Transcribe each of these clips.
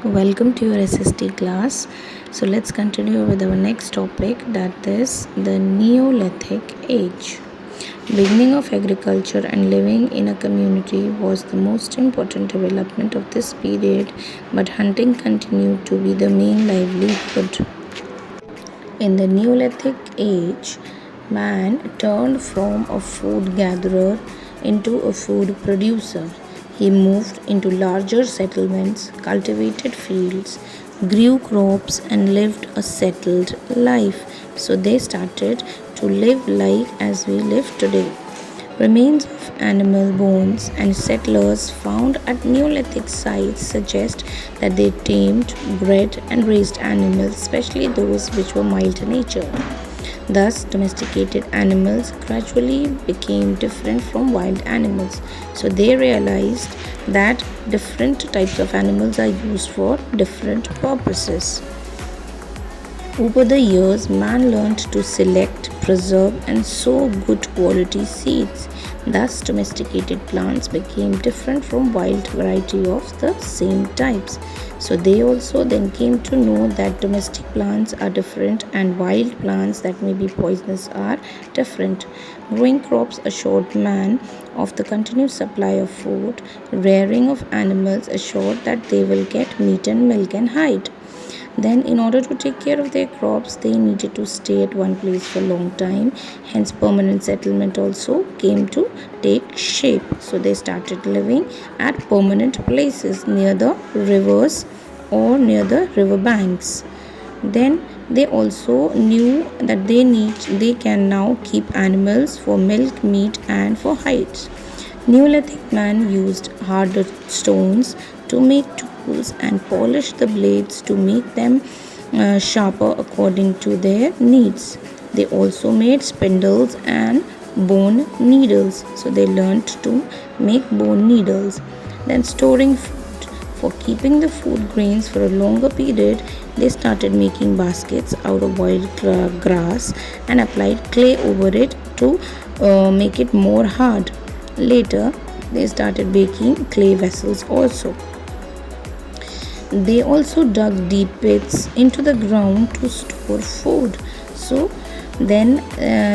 Welcome to your SST class. So let's continue with our next topic, that is the Neolithic Age. Beginning of agriculture and living in a community was the most important development of this period, but hunting continued to be the main livelihood. In the Neolithic Age, man turned from a food gatherer into a food producer. He moved into larger settlements, cultivated fields, grew crops, and lived a settled life. So they started to live like as we live today. Remains of animal bones and settlers found at Neolithic sites suggest that they tamed, bred, and raised animals, especially those which were mild-natured. Thus, domesticated animals gradually became different from wild animals. So they realized that different types of animals are used for different purposes. Over the years, man learned to select, preserve, and sow good quality seeds. Thus, domesticated plants became different from wild variety of the same types. So they also then came to know that domestic plants are different and wild plants that may be poisonous are different. Growing crops assured man of the continuous supply of food. Rearing of animals assured that they will get meat and milk and hide. Then, in order to take care of their crops, they needed to stay at one place for a long time. Hence, permanent settlement also came to take shape. So, they started living at permanent places near the rivers or near the river banks. Then, they also knew that they can now keep animals for milk, meat, and for hides. Neolithic man used harder stones to make tools and polished the blades to make them sharper according to their needs. They also made spindles and bone needles. So they learned to make bone needles. Then storing food. For keeping the food grains for a longer period, they started making baskets out of wild grass and applied clay over it to make it more hard. Later, they started baking clay vessels also. They also dug deep pits into the ground to store food. So, then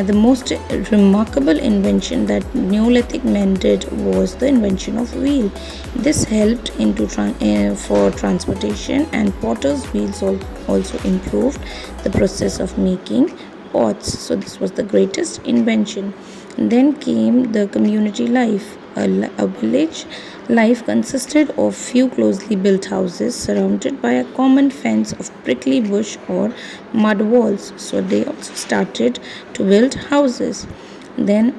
the most remarkable invention that Neolithic men did was the invention of wheel. This helped for transportation, and potter's wheels also improved the process of making pots. So this was the greatest invention. Then came the community life. A village life consisted of few closely built houses surrounded by a common fence of prickly bush or mud walls. So they also started to build houses. Then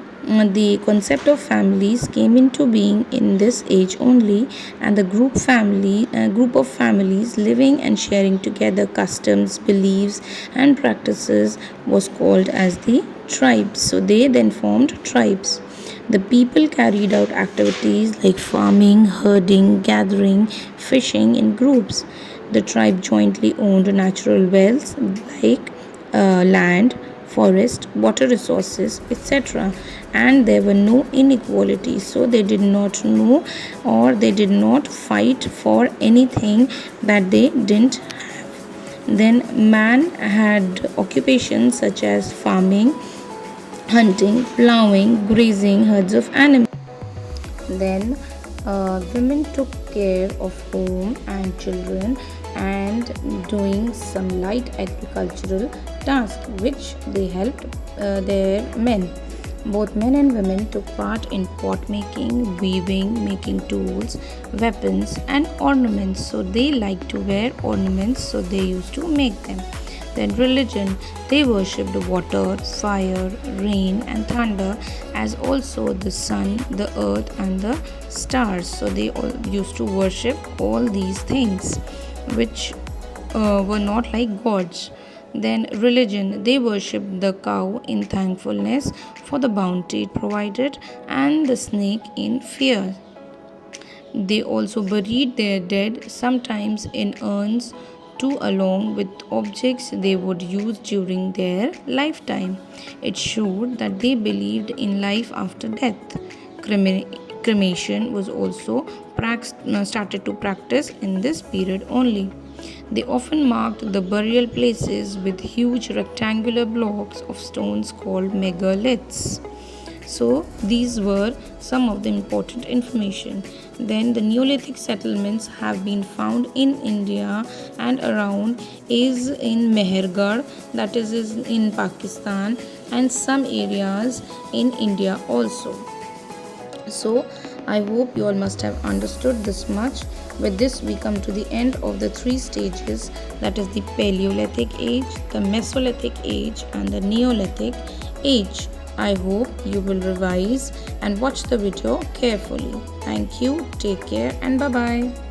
the concept of families came into being in this age only, and the group of families living and sharing together customs, beliefs, and practices was called as the tribes. So they then formed tribes. The people carried out activities like farming, herding, gathering, fishing in groups. The tribe jointly owned natural wealth like land, forest, water resources, etc. And there were no inequalities, so they did not know or they did not fight for anything that they didn't have. Then man had occupations such as farming, hunting, plowing, grazing herds of animals. Then women took care of home and children and doing some light agricultural tasks which they helped their men. Both men and women took part in pot making, weaving, making tools, weapons, and ornaments. So they liked to wear ornaments, so they used to make them. Then religion, they worshipped water, fire, rain, and thunder, as also the sun, the earth, and the stars. So they all used to worship all these things which were not like gods. Then religion, they worshipped the cow in thankfulness for the bounty it provided, and the snake in fear. They also buried their dead, sometimes in urns too, along with objects they would use during their lifetime. It showed that they believed in life after death. cremation was also started to practice in this period only. They often marked the burial places with huge rectangular blocks of stones called megaliths. So these were some of the important information. Then the Neolithic settlements have been found in India and around is in Mehergarh, that is in Pakistan, and some areas in India also. So I hope you all must have understood this much. With this we come to the end of the three stages, that is the Paleolithic age, the Mesolithic age and the Neolithic age. I hope you will revise and watch the video carefully. Thank you, take care and bye bye.